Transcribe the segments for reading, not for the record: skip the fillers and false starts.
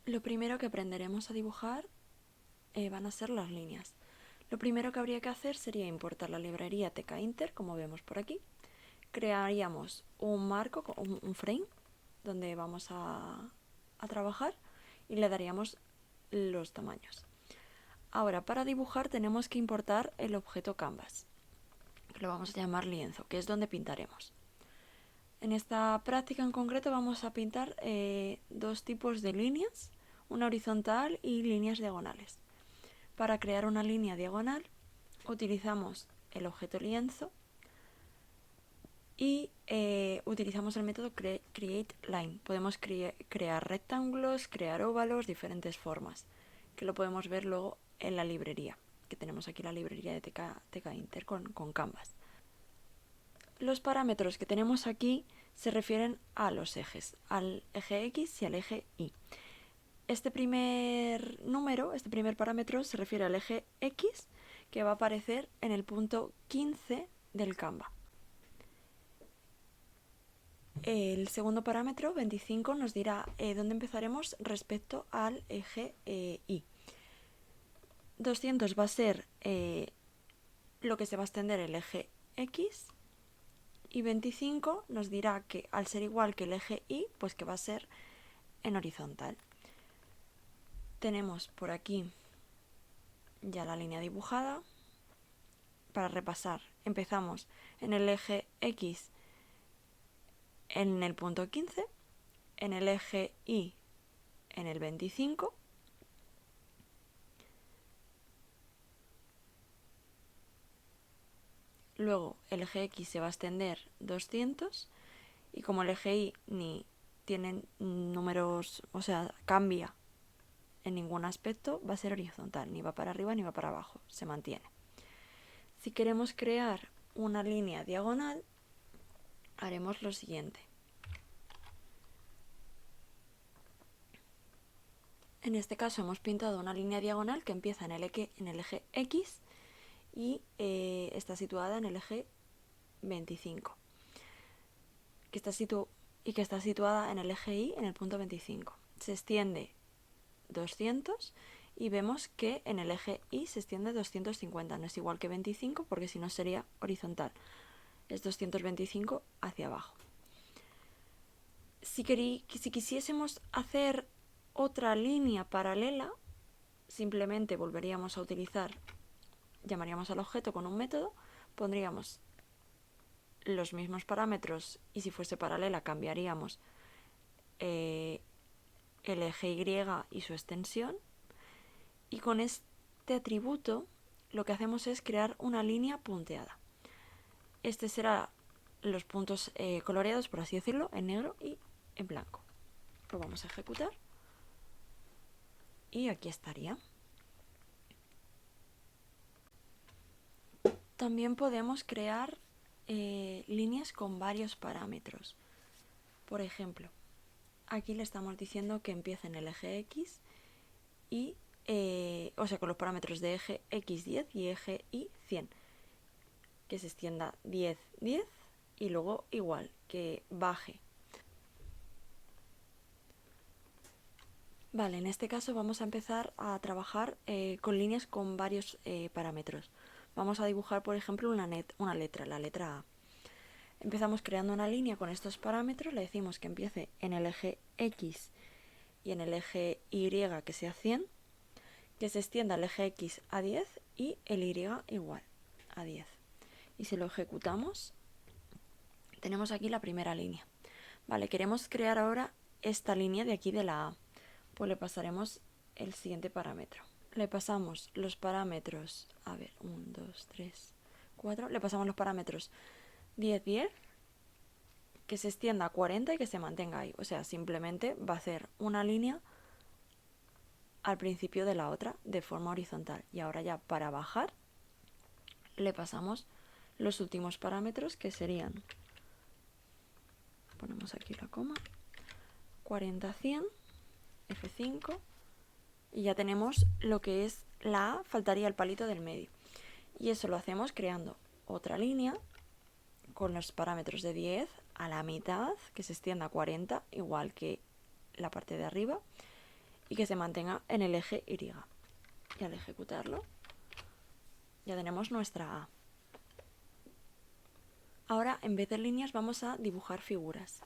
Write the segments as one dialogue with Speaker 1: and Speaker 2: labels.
Speaker 1: Lo primero que aprenderemos a dibujar van a ser las líneas. Lo primero que habría que hacer sería importar la librería TK Inter, como vemos por aquí. Crearíamos un marco, un frame, donde vamos a trabajar y le daríamos los tamaños. Ahora, para dibujar tenemos que importar el objeto Canvas, que lo vamos a llamar lienzo, que es donde pintaremos. En esta práctica en concreto vamos a pintar dos tipos de líneas, una horizontal y líneas diagonales. Para crear una línea diagonal utilizamos el objeto lienzo y utilizamos el método createLine. Podemos crear rectángulos, crear óvalos, diferentes formas, que lo podemos ver luego en la librería, que tenemos aquí la librería de TK Inter con Canvas. Los parámetros que tenemos aquí se refieren a los ejes, al eje X y al eje Y. Este primer número, este primer parámetro se refiere al eje X, que va a aparecer en el punto 15 del Canva. El segundo parámetro, 25, nos dirá dónde empezaremos respecto al eje Y. 200 va a ser lo que se va a extender el eje X, y 25 nos dirá que al ser igual que el eje Y, pues que va a ser en horizontal. Tenemos por aquí ya la línea dibujada. Para repasar, empezamos en el eje X en el punto 15, en el eje Y en el 25, luego el eje X se va a extender 200 y como el eje Y ni tiene números, o sea, cambia en ningún aspecto, va a ser horizontal, ni va para arriba ni va para abajo, se mantiene. Si queremos crear una línea diagonal, haremos lo siguiente. En este caso hemos pintado una línea diagonal que empieza en el eje X y está situada en el eje 25, que está situada en el eje Y en el punto 25. Se extiende 200 y vemos que en el eje Y se extiende 250. No es igual que 25 porque si no sería horizontal. Es 225 hacia abajo. Si quisiésemos hacer otra línea paralela, simplemente volveríamos a utilizar, llamaríamos al objeto con un método, pondríamos los mismos parámetros y si fuese paralela cambiaríamos el eje Y y su extensión, y con este atributo lo que hacemos es crear una línea punteada. Este será los puntos coloreados, por así decirlo, en negro y en blanco. Lo vamos a ejecutar y aquí estaría. También podemos crear líneas con varios parámetros. Por ejemplo, aquí le estamos diciendo que empiece en el eje X y, o sea, con los parámetros de eje X 10 y eje Y 100. Que se extienda 10, 10 y luego igual, que baje. Vale, en este caso vamos a empezar a trabajar con líneas con varios parámetros. Vamos a dibujar, por ejemplo, una letra, la letra A. Empezamos creando una línea con estos parámetros, le decimos que empiece en el eje X y en el eje Y que sea 100, que se extienda el eje X a 10 y el Y igual a 10. Y si lo ejecutamos, tenemos aquí la primera línea. Vale, queremos crear ahora esta línea de aquí de la A. Pues le pasaremos el siguiente parámetro. Le pasamos los parámetros, a ver, 1, 2, 3, 4. Le pasamos los parámetros 10, 10, que se extienda a 40 y que se mantenga ahí. O sea, simplemente va a hacer una línea al principio de la otra de forma horizontal. Y ahora ya para bajar le pasamos los últimos parámetros que serían, ponemos aquí la coma, 40, 100, F5 y ya tenemos lo que es la A, faltaría el palito del medio. Y eso lo hacemos creando otra línea con los parámetros de 10 a la mitad, que se extienda a 40, igual que la parte de arriba, y que se mantenga en el eje Y. Y al ejecutarlo, ya tenemos nuestra A. Ahora, en vez de líneas, vamos a dibujar figuras.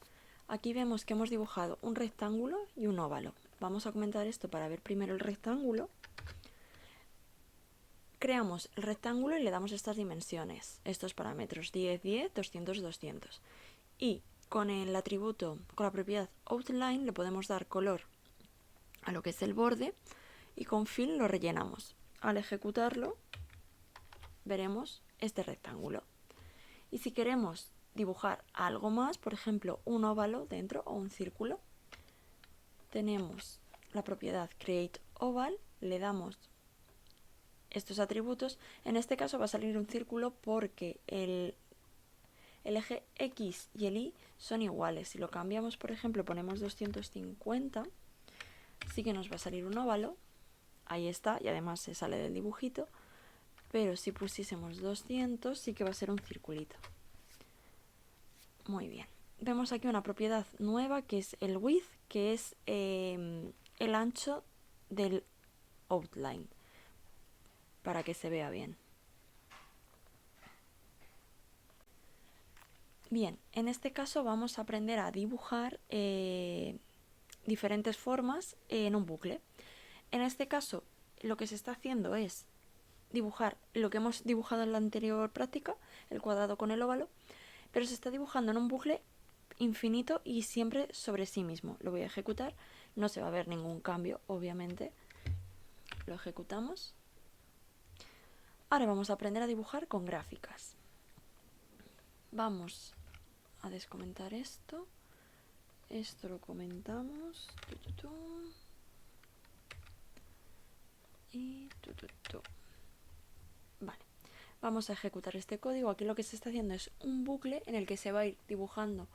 Speaker 1: Aquí vemos que hemos dibujado un rectángulo y un óvalo. Vamos a comentar esto para ver primero el rectángulo. Creamos el rectángulo y le damos estas dimensiones, estos parámetros, 10, 10, 200, 200. Y con el atributo, con la propiedad outline, le podemos dar color a lo que es el borde y con fill lo rellenamos. Al ejecutarlo, veremos este rectángulo. Y si queremos dibujar algo más, por ejemplo, un óvalo dentro o un círculo, tenemos la propiedad createOval, le damos estos atributos. En este caso va a salir un círculo porque el eje X y el Y son iguales. Si lo cambiamos, por ejemplo, ponemos 250, sí que nos va a salir un óvalo. Ahí está, y además se sale del dibujito. Pero si pusiésemos 200, sí que va a ser un circulito. Muy bien. Vemos aquí una propiedad nueva que es el width, que es el ancho del outline, para que se vea bien. Bien, en este caso vamos a aprender a dibujar diferentes formas en un bucle. En este caso, lo que se está haciendo es dibujar lo que hemos dibujado en la anterior práctica, el cuadrado con el óvalo, pero se está dibujando en un bucle infinito y siempre sobre sí mismo. Lo voy a ejecutar, no se va a ver ningún cambio, obviamente. Lo ejecutamos. Ahora vamos a aprender a dibujar con gráficas. Vamos a descomentar esto. Esto lo comentamos. Y Vale. Vamos a ejecutar este código. Aquí lo que se está haciendo es un bucle en el que se va a ir dibujando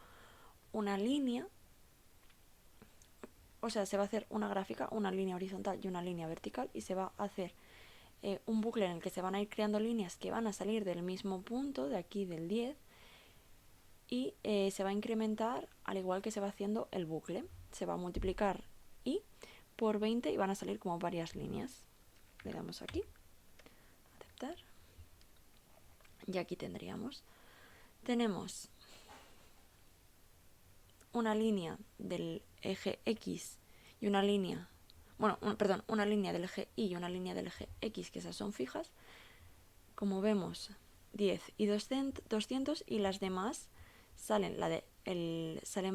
Speaker 1: una línea. O sea, se va a hacer una gráfica, una línea horizontal y una línea vertical, y se va a hacer un bucle en el que se van a ir creando líneas que van a salir del mismo punto, de aquí del 10, y se va a incrementar al igual que se va haciendo el bucle. Se va a multiplicar y por 20 y van a salir como varias líneas. Le damos aquí, aceptar, y aquí tenemos una línea del eje X y una línea, una línea del eje Y y una línea del eje X, que esas son fijas. Como vemos, 10 y 200, y las demás salen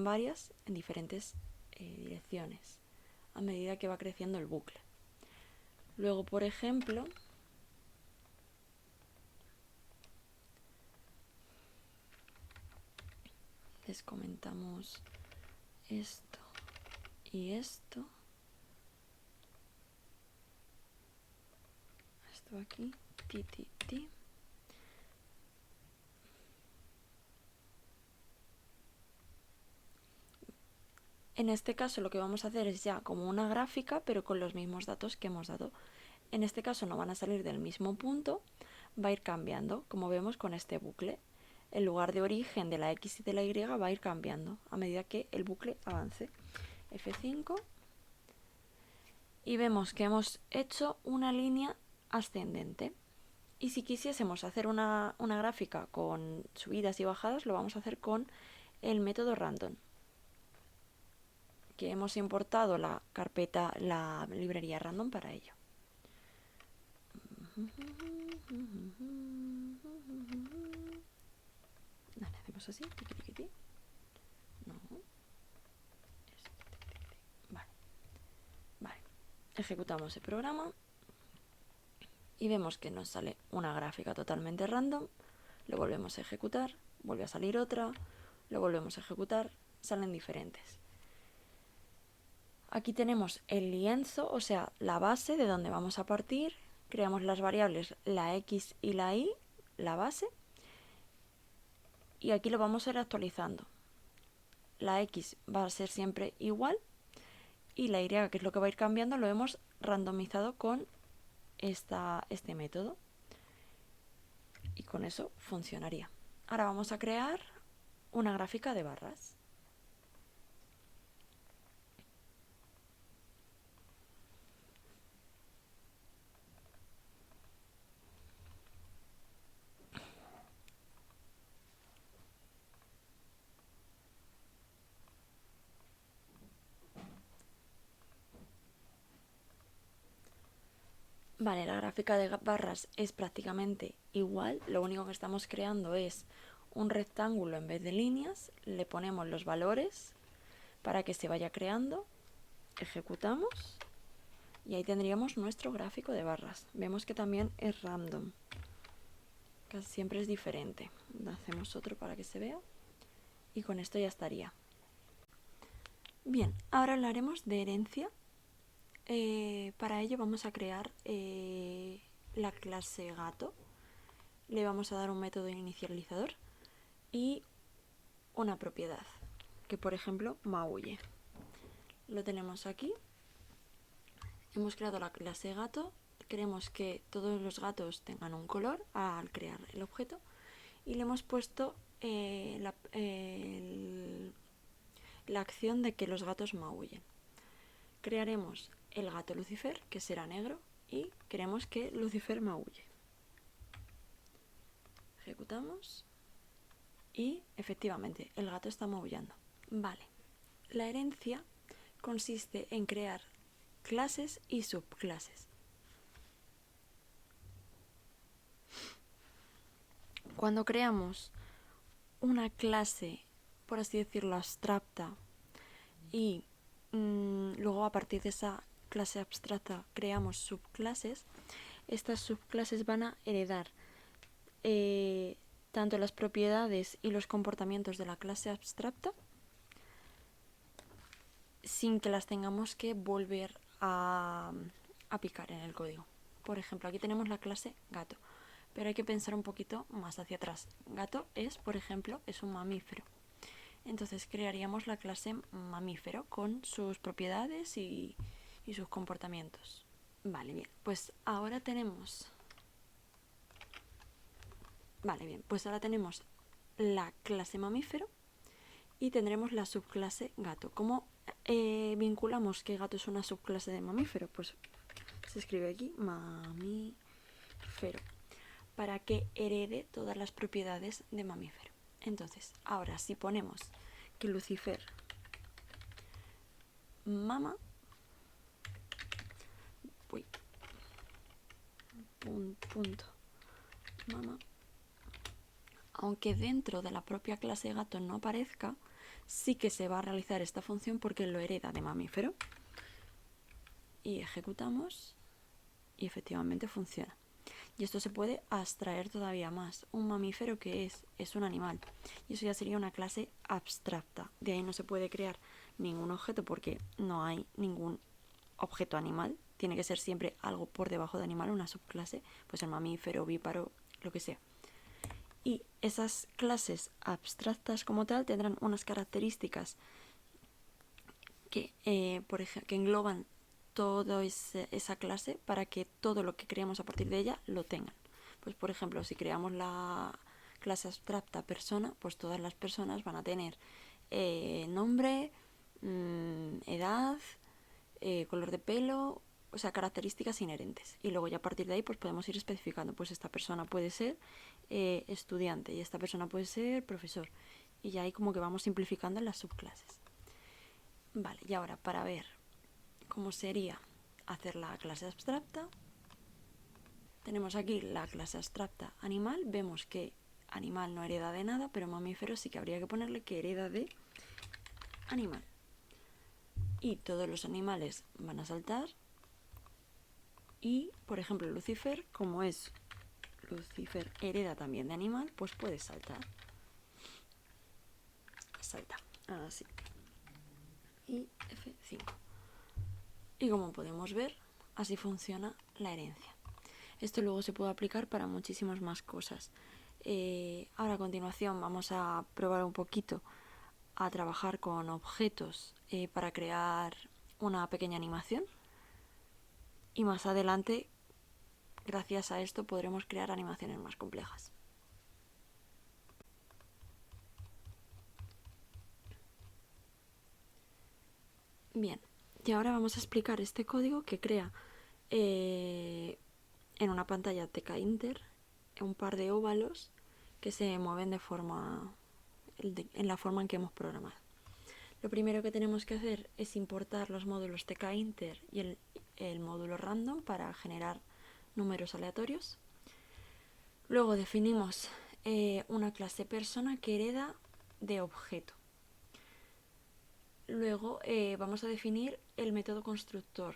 Speaker 1: varias en diferentes direcciones a medida que va creciendo el bucle. Luego, por ejemplo, les comentamos esto y esto. Esto aquí, ti. En este caso lo que vamos a hacer es ya como una gráfica, pero con los mismos datos que hemos dado. En este caso no van a salir del mismo punto, va a ir cambiando, como vemos con este bucle. El lugar de origen de la X y de la Y va a ir cambiando a medida que el bucle avance. F5. Y vemos que hemos hecho una línea ascendente. Y si quisiésemos hacer una gráfica con subidas y bajadas, lo vamos a hacer con el método random, que hemos importado la librería random para ello. Vale, hacemos así. No. Vale. Ejecutamos el programa y vemos que nos sale una gráfica totalmente random. Lo volvemos a ejecutar, vuelve a salir otra, lo volvemos a ejecutar, salen diferentes. Aquí tenemos el lienzo, o sea, la base de donde vamos a partir. Creamos las variables, la X y la Y, la base. Y aquí lo vamos a ir actualizando. La X va a ser siempre igual. Y la Y, que es lo que va a ir cambiando, lo hemos randomizado con este método. Y con eso funcionaría. Ahora vamos a crear una gráfica de barras. Vale, la gráfica de barras es prácticamente igual, lo único que estamos creando es un rectángulo en vez de líneas, le ponemos los valores para que se vaya creando, ejecutamos y ahí tendríamos nuestro gráfico de barras. Vemos que también es random, casi siempre es diferente. Hacemos otro para que se vea y con esto ya estaría. Bien, ahora hablaremos de herencia. Para ello vamos a crear la clase gato. Le vamos a dar un método inicializador y una propiedad, que por ejemplo maulle. Lo tenemos aquí. Hemos creado la clase gato. Queremos que todos los gatos tengan un color al crear el objeto y le hemos puesto la acción de que los gatos maullen. Crearemos el gato Lucifer, que será negro, y queremos que Lucifer maulle. Ejecutamos y efectivamente el gato está maullando. Vale, la herencia consiste en crear clases y subclases. Cuando creamos una clase, por así decirlo, abstracta y luego a partir de esa clase abstracta creamos subclases, estas subclases van a heredar tanto las propiedades y los comportamientos de la clase abstracta sin que las tengamos que volver a picar en el código. Por ejemplo, aquí tenemos la clase gato, pero hay que pensar un poquito más hacia atrás. Gato es, por ejemplo, es un mamífero. Entonces crearíamos la clase mamífero con sus propiedades y sus comportamientos. Vale, bien, pues ahora tenemos... Vale, bien, pues ahora tenemos la clase mamífero y tendremos la subclase gato. ¿Cómo vinculamos que gato es una subclase de mamífero? Pues se escribe aquí mamífero para que herede todas las propiedades de mamífero. Entonces, ahora si ponemos que Lucifer mama, punto mama, aunque dentro de la propia clase gato no aparezca, sí que se va a realizar esta función porque lo hereda de mamífero. Y ejecutamos y efectivamente funciona. Y esto se puede abstraer todavía más. Un mamífero, ¿qué es? Es un animal. Y eso ya sería una clase abstracta. De ahí no se puede crear ningún objeto porque no hay ningún objeto animal. Tiene que ser siempre algo por debajo de animal, una subclase. Pues el mamífero, ovíparo, lo que sea. Y esas clases abstractas como tal tendrán unas características que, por ejemplo, que engloban toda esa clase para que todo lo que creamos a partir de ella lo tengan. Pues por ejemplo, si creamos la clase abstracta persona, pues todas las personas van a tener nombre, edad, color de pelo, o sea, características inherentes. Y luego ya a partir de ahí pues podemos ir especificando, pues esta persona puede ser estudiante y esta persona puede ser profesor. Y ya ahí como que vamos simplificando en las subclases. Vale, y ahora para ver cómo sería hacer la clase abstracta, tenemos aquí la clase abstracta animal. Vemos que animal no hereda de nada, pero mamífero sí que habría que ponerle que hereda de animal. Y todos los animales van a saltar. Y, por ejemplo, Lucifer, como es Lucifer hereda también de animal, pues puede saltar. Salta, así. Y F5. Y como podemos ver, así funciona la herencia. Esto luego se puede aplicar para muchísimas más cosas. Ahora a continuación vamos a probar un poquito a trabajar con objetos para crear una pequeña animación. Y más adelante, gracias a esto, podremos crear animaciones más complejas. Bien, y ahora vamos a explicar este código que crea en una pantalla TK-Inter un par de óvalos que se mueven en la forma en que hemos programado. Lo primero que tenemos que hacer es importar los módulos TK-Inter y el módulo random para generar números aleatorios. Luego definimos una clase persona que hereda de objeto. Luego vamos a definir el método constructor,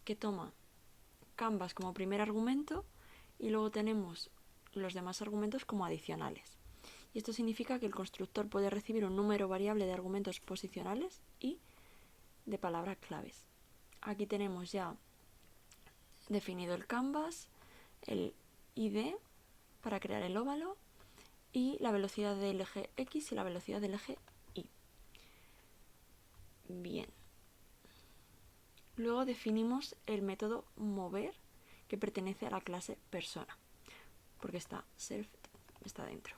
Speaker 1: que toma Canvas como primer argumento y luego tenemos los demás argumentos como adicionales. Y esto significa que el constructor puede recibir un número variable de argumentos posicionales y de palabras claves. Aquí tenemos ya definido el canvas, el ID para crear el óvalo y la velocidad del eje X y la velocidad del eje Y. Bien. Luego definimos el método mover, que pertenece a la clase persona, porque está dentro.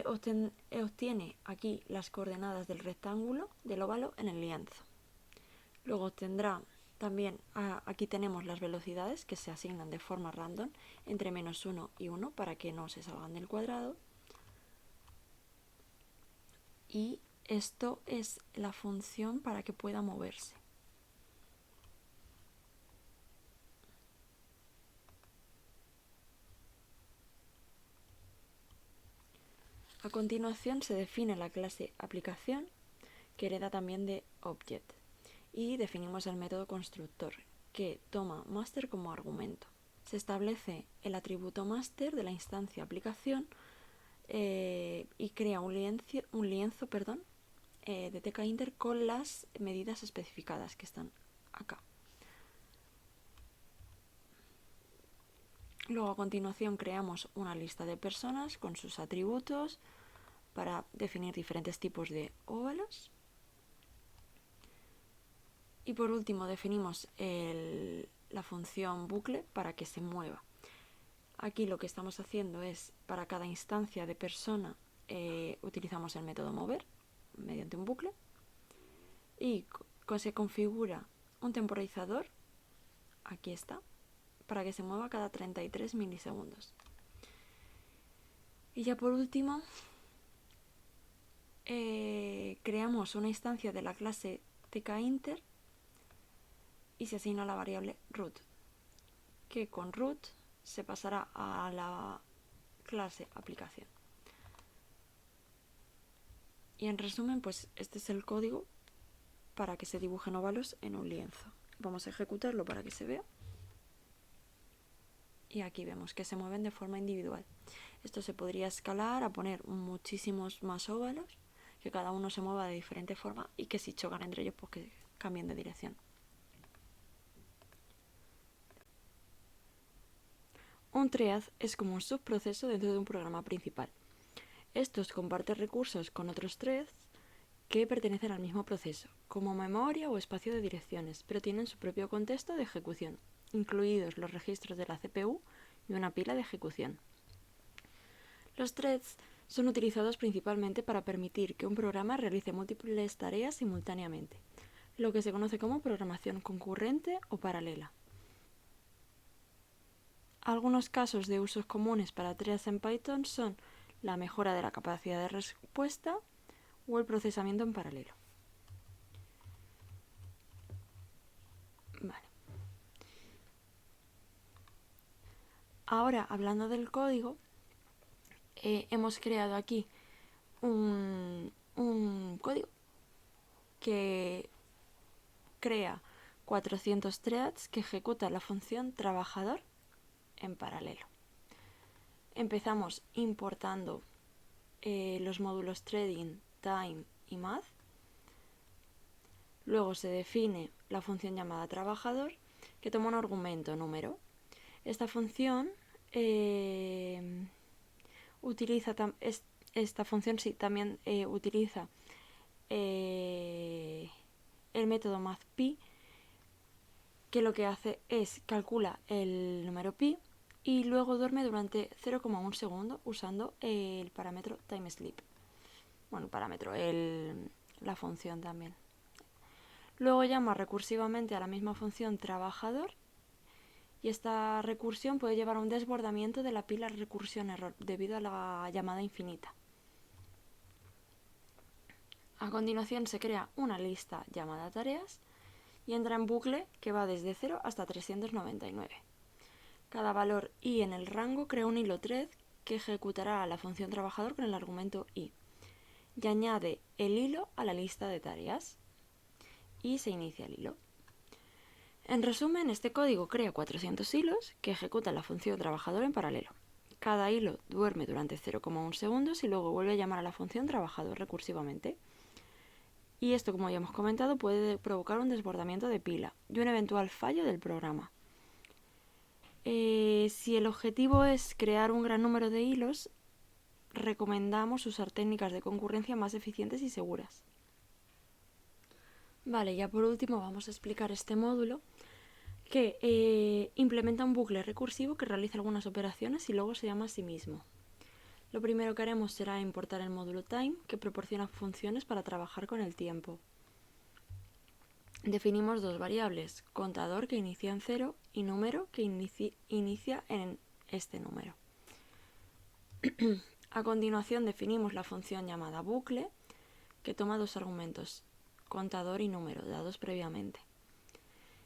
Speaker 1: Obtiene aquí las coordenadas del rectángulo, del óvalo, en el lienzo. Luego obtendrá también, aquí tenemos las velocidades que se asignan de forma random entre -1 y 1 para que no se salgan del cuadrado. Y esto es la función para que pueda moverse. A continuación se define la clase aplicación, que hereda también de object, y definimos el método constructor, que toma master como argumento. Se establece el atributo master de la instancia aplicación y crea un lienzo de tkinter con las medidas especificadas que están acá. Luego a continuación creamos una lista de personas con sus atributos para definir diferentes tipos de óvalos. Y por último definimos la función bucle para que se mueva. Aquí lo que estamos haciendo es, para cada instancia de persona, utilizamos el método mover mediante un bucle y se configura un temporizador, aquí está, para que se mueva cada 33 milisegundos. Y ya por último, creamos una instancia de la clase tkinter y se asigna la variable root, que con root se pasará a la clase aplicación. Y en resumen, pues este es el código para que se dibujen óvalos en un lienzo. Vamos a ejecutarlo para que se vea. Y aquí vemos que se mueven de forma individual. Esto se podría escalar a poner muchísimos más óvalos, que cada uno se mueva de diferente forma y que si chocan entre ellos, pues que cambien de dirección. Un thread es como un subproceso dentro de un programa principal. Estos comparten recursos con otros threads que pertenecen al mismo proceso, como memoria o espacio de direcciones, pero tienen su propio contexto de ejecución, incluidos los registros de la CPU y una pila de ejecución. Los threads son utilizados principalmente para permitir que un programa realice múltiples tareas simultáneamente, lo que se conoce como programación concurrente o paralela. Algunos casos de usos comunes para threads en Python son la mejora de la capacidad de respuesta o el procesamiento en paralelo. Vale. Ahora, hablando del código, hemos creado aquí un código que crea 400 threads que ejecutan la función trabajador en paralelo. Empezamos importando los módulos threading, time y math. Luego se define la función llamada trabajador, que toma un argumento número. Esta función también utiliza el método mathPi, que lo que hace es calcula el número pi y luego duerme durante 0,1 segundo usando el parámetro timesleep. Bueno, la función también. Luego llama recursivamente a la misma función trabajador y esta recursión puede llevar a un desbordamiento de la pila recursión error debido a la llamada infinita. A continuación se crea una lista llamada tareas y entra en bucle que va desde 0 hasta 399. Cada valor i en el rango crea un hilo thread que ejecutará la función trabajador con el argumento i y añade el hilo a la lista de tareas y se inicia el hilo. En resumen, este código crea 400 hilos que ejecutan la función trabajador en paralelo. Cada hilo duerme durante 0,1 segundos y luego vuelve a llamar a la función trabajador recursivamente. Y esto, como ya hemos comentado, puede provocar un desbordamiento de pila y un eventual fallo del programa. Si el objetivo es crear un gran número de hilos, recomendamos usar técnicas de concurrencia más eficientes y seguras. Vale, ya por último vamos a explicar este módulo que implementa un bucle recursivo que realiza algunas operaciones y luego se llama a sí mismo. Lo primero que haremos será importar el módulo time, que proporciona funciones para trabajar con el tiempo. Definimos dos variables, contador que inicia en 0 y número que inicia en este número. A continuación definimos la función llamada bucle, que toma dos argumentos, contador y número, dados previamente.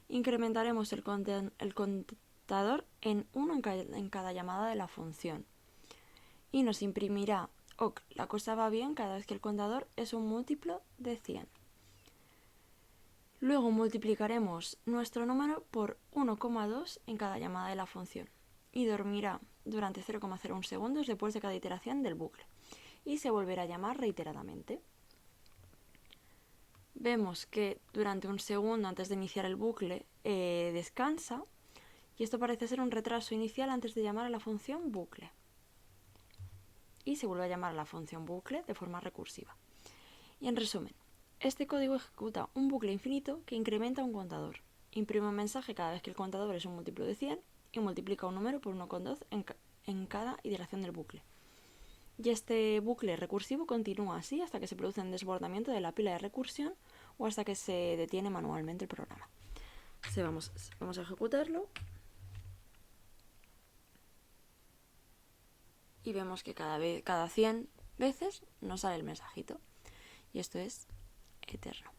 Speaker 1: Incrementaremos el contador en 1 en cada llamada de la función y nos imprimirá OK, la cosa va bien cada vez que el contador es un múltiplo de 100. Luego multiplicaremos nuestro número por 1,2 en cada llamada de la función y dormirá durante 0,01 segundos después de cada iteración del bucle y se volverá a llamar reiteradamente. Vemos que durante un segundo antes de iniciar el bucle descansa y esto parece ser un retraso inicial antes de llamar a la función bucle. Y se vuelve a llamar a la función bucle de forma recursiva. Y en resumen, este código ejecuta un bucle infinito que incrementa un contador, imprime un mensaje cada vez que el contador es un múltiplo de 100 y multiplica un número por 1,2 en cada iteración del bucle. Y este bucle recursivo continúa así hasta que se produce un desbordamiento de la pila de recursión o hasta que se detiene manualmente el programa. Vamos a ejecutarlo y vemos que cada 100 veces nos sale el mensajito y esto es eterno.